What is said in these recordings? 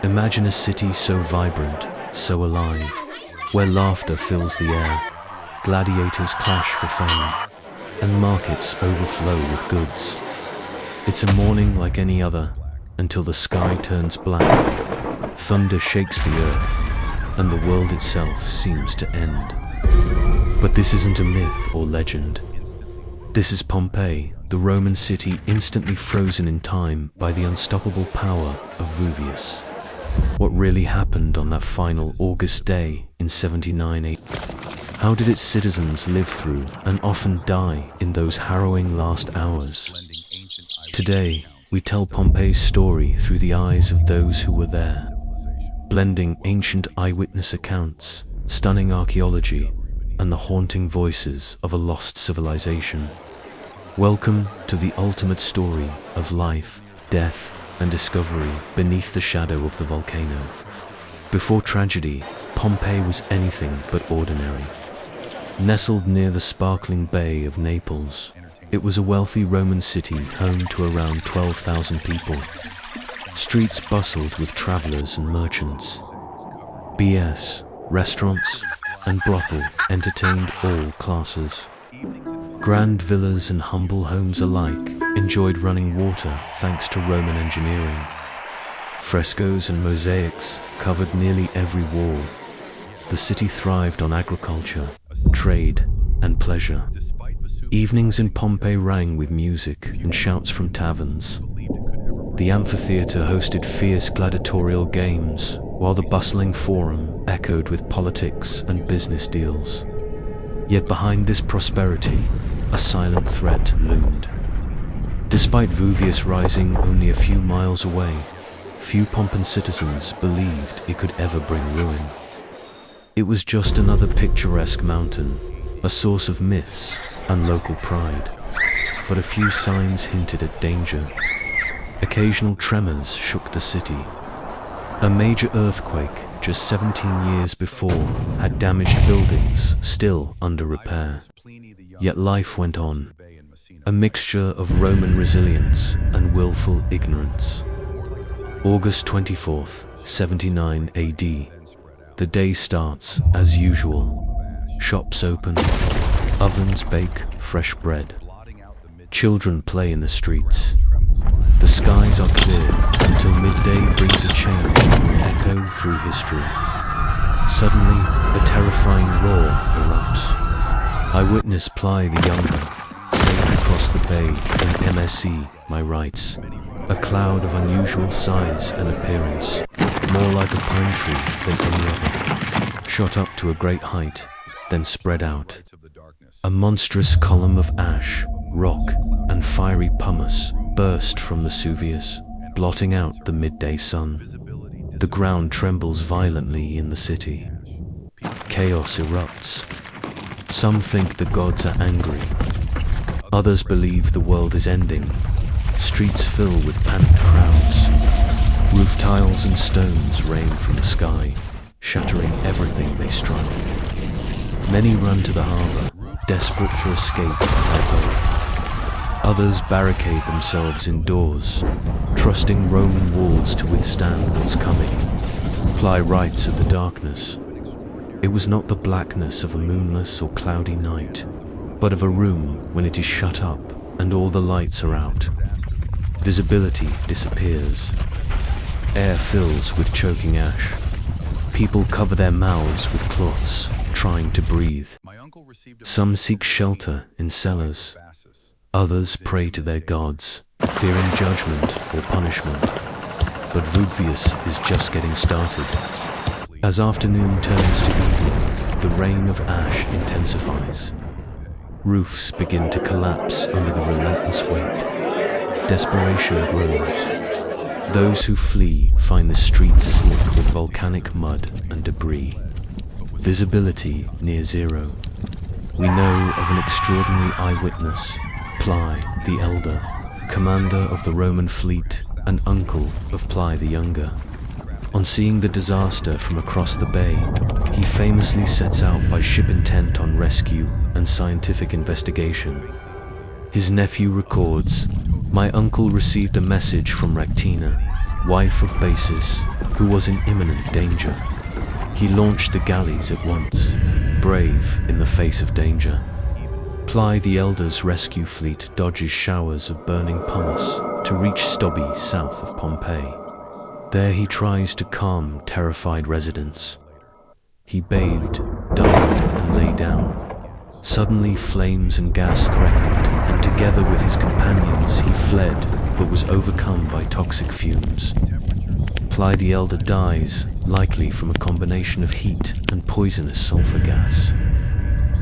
Imagine a city so vibrant, so alive, where laughter fills the air, gladiators clash for fame, and markets overflow with goods. It's a morning like any other, until the sky turns black, thunder shakes the earth, and the world itself seems to end. But this isn't a myth or legend. This is Pompeii, the Roman city instantly frozen in time by the unstoppable power of Vesuvius. What really happened on that final August day in 79 AD? How did its citizens live through and often die in those harrowing last hours? Today, we tell Pompeii's story through the eyes of those who were there, blending ancient eyewitness accounts, stunning archaeology, and the haunting voices of a lost civilization. Welcome to the ultimate story of life, death, and discovery beneath the shadow of the volcano. Before tragedy, Pompeii was anything but ordinary. Nestled near the sparkling bay of Naples, it was a wealthy Roman city home to around 12,000 people. Streets bustled with travelers and merchants. BS, restaurants, and brothel entertained all classes. Grand villas and humble homes alike enjoyed running water thanks to Roman engineering. Frescoes and mosaics covered nearly every wall. The city thrived on agriculture, trade, and pleasure. Evenings in Pompeii rang with music and shouts from taverns. The amphitheater hosted fierce gladiatorial games, while the bustling forum echoed with politics and business deals. Yet behind this prosperity, a silent threat loomed. Despite Vesuvius rising only a few miles away, few Pompeian citizens believed it could ever bring ruin. It was just another picturesque mountain, a source of myths and local pride. But a few signs hinted at danger. Occasional tremors shook the city. A major earthquake just 17 years before had damaged buildings still under repair. Yet life went on, a mixture of Roman resilience and willful ignorance. August 24th, 79 AD. The day starts as usual. Shops open, ovens bake fresh bread. Children play in the streets. The skies are clear until midday brings a change echo through history. Suddenly, a terrifying roar erupts. Eyewitness Ply the Younger, safe across the bay in MSC, my rights. A cloud of unusual size and appearance, more like a pine tree than any other, shot up to a great height, then spread out. A monstrous column of ash, rock, and fiery pumice burst from the Vesuvius, blotting out the midday sun. The ground trembles violently in the city. Chaos erupts. Some think the gods are angry. Others believe the world is ending. Streets fill with panicked crowds. Roof tiles and stones rain from the sky, shattering everything they strike. Many run to the harbor, desperate for escape by boat. Others barricade themselves indoors, trusting Roman walls to withstand what's coming. Ply writes of the darkness. It was not the blackness of a moonless or cloudy night, but of a room when it is shut up and all the lights are out. Visibility disappears. Air fills with choking ash. People cover their mouths with cloths, trying to breathe. Some seek shelter in cellars. Others pray to their gods, fearing judgment or punishment. But Vesuvius is just getting started. As afternoon turns to evening, the rain of ash intensifies. Roofs begin to collapse under the relentless weight. Desperation grows. Those who flee find the streets slick with volcanic mud and debris. Visibility near zero. We know of an extraordinary eyewitness, Ply the Elder, commander of the Roman fleet and uncle of Ply the Younger. On seeing the disaster from across the bay, he famously sets out by ship intent on rescue and scientific investigation. His nephew records, "My uncle received a message from Ractina. wife of Basis, who was in imminent danger. He launched the galleys at once, brave in the face of danger. Ply the Elder's rescue fleet dodges showers of burning pumice to reach Stobby south of Pompeii. There he tries to calm terrified residents. He bathed, dined, and lay down. Suddenly flames and gas threatened, and together with his companions he fled, but was overcome by toxic fumes. Ply the Elder dies, likely from a combination of heat and poisonous sulfur gas.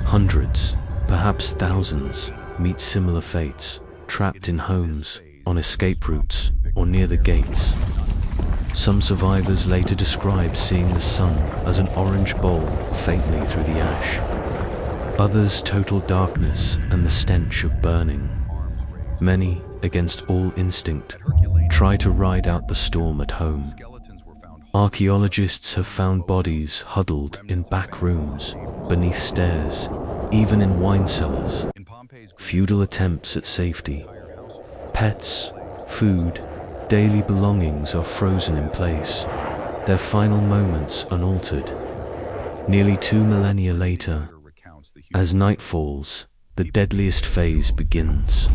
Hundreds, perhaps thousands, meet similar fates, trapped in homes, on escape routes, or near the gates. Some survivors later describe seeing the sun as an orange bowl faintly through the ash. Others total darkness and the stench of burning. Many, against all instinct, try to ride out the storm at home. Archaeologists have found bodies huddled in back rooms, beneath stairs, even in wine cellars. Futile attempts at safety. Pets, food, daily belongings are frozen in place, their final moments unaltered. Nearly 2 millennia later, as night falls, the deadliest phase begins.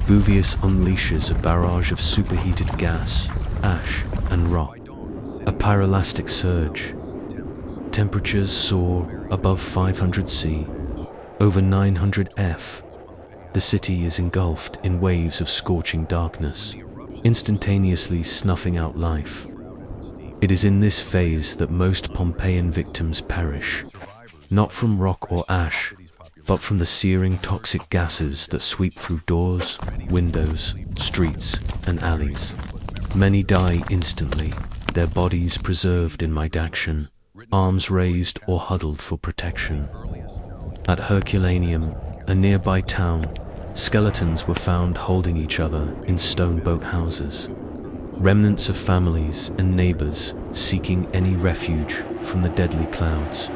Vesuvius unleashes a barrage of superheated gas, ash, and rock. A pyrolastic surge. Temperatures soar above 500 C, over 900 F. The city is engulfed in waves of scorching darkness, instantaneously snuffing out life. It is in this phase that most Pompeian victims perish, not from rock or ash, but from the searing toxic gases that sweep through doors, windows, streets, and alleys. Many die instantly, their bodies preserved in midaction, arms raised or huddled for protection. At Herculaneum, a nearby town, skeletons were found holding each other in stone boathouses, remnants of families and neighbors seeking any refuge from the deadly clouds.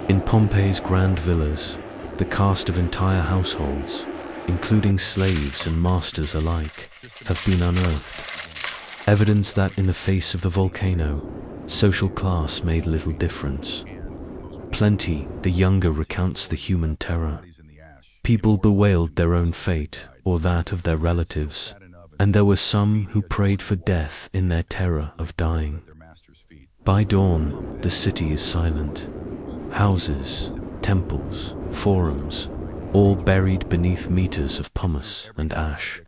In Pompeii's grand villas, the cast of entire households, including slaves and masters alike, have been unearthed. Evidence that in the face of the volcano, social class made little difference. Plenty, the younger, recounts the human terror. People bewailed their own fate or that of their relatives, and there were some who prayed for death in their terror of dying. By dawn, the city is silent. Houses, temples, forums, all buried beneath meters of pumice and ash.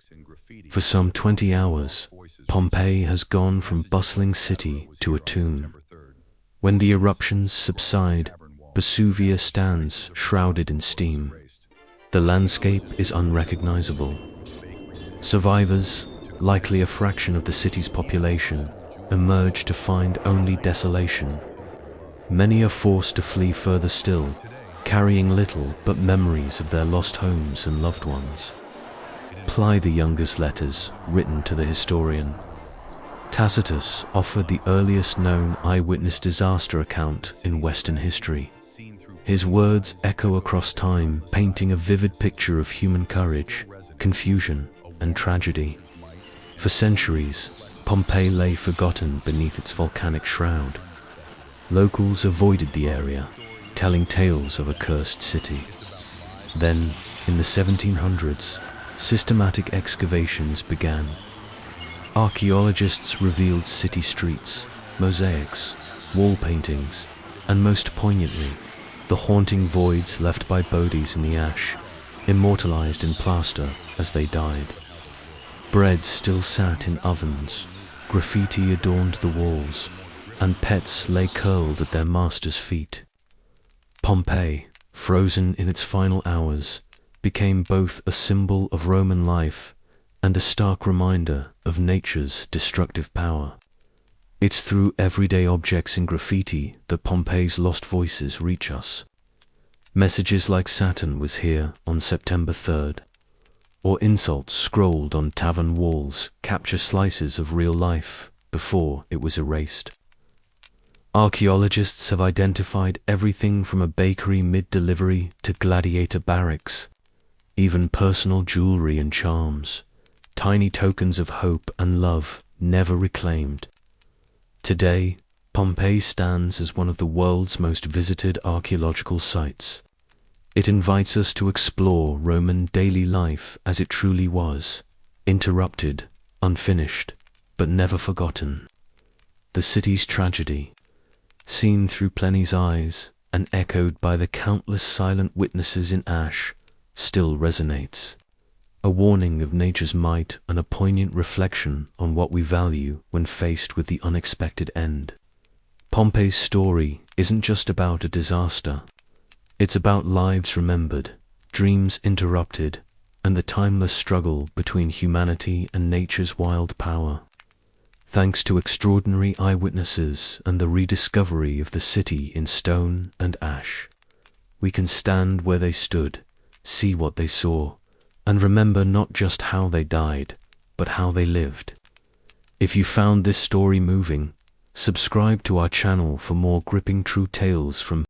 For some 20 hours, Pompeii has gone from bustling city to a tomb. When the eruptions subside, Vesuvius stands shrouded in steam. The landscape is unrecognizable. Survivors, likely a fraction of the city's population, emerge to find only desolation. Many are forced to flee further still, carrying little but memories of their lost homes and loved ones. Ply the Younger's letters, written to the historian. Tacitus offered the earliest known eyewitness disaster account in Western history. His words echo across time, painting a vivid picture of human courage, confusion, and tragedy. For centuries, Pompeii lay forgotten beneath its volcanic shroud. Locals avoided the area, telling tales of a cursed city. Then, in the 1700s, systematic excavations began. Archaeologists revealed city streets, mosaics, wall paintings, and most poignantly, the haunting voids left by bodies in the ash, immortalized in plaster as they died. Bread still sat in ovens, graffiti adorned the walls, and pets lay curled at their master's feet. Pompeii, frozen in its final hours, became both a symbol of Roman life and a stark reminder of nature's destructive power. It's through everyday objects in graffiti that Pompeii's lost voices reach us. Messages like Saturn was here on September 3rd, or insults scrolled on tavern walls capture slices of real life before it was erased. Archaeologists have identified everything from a bakery mid-delivery to gladiator barracks, even personal jewelry and charms, tiny tokens of hope and love never reclaimed. Today, Pompeii stands as one of the world's most visited archaeological sites. It invites us to explore Roman daily life as it truly was, interrupted, unfinished, but never forgotten. The city's tragedy, seen through Pliny's eyes and echoed by the countless silent witnesses in ash, still resonates. A warning of nature's might and a poignant reflection on what we value when faced with the unexpected end. Pompeii's story isn't just about a disaster. It's about lives remembered, dreams interrupted, and the timeless struggle between humanity and nature's wild power. Thanks to extraordinary eyewitnesses and the rediscovery of the city in stone and ash, we can stand where they stood, see what they saw, and remember not just how they died, but how they lived. If you found this story moving, subscribe to our channel for more gripping true tales from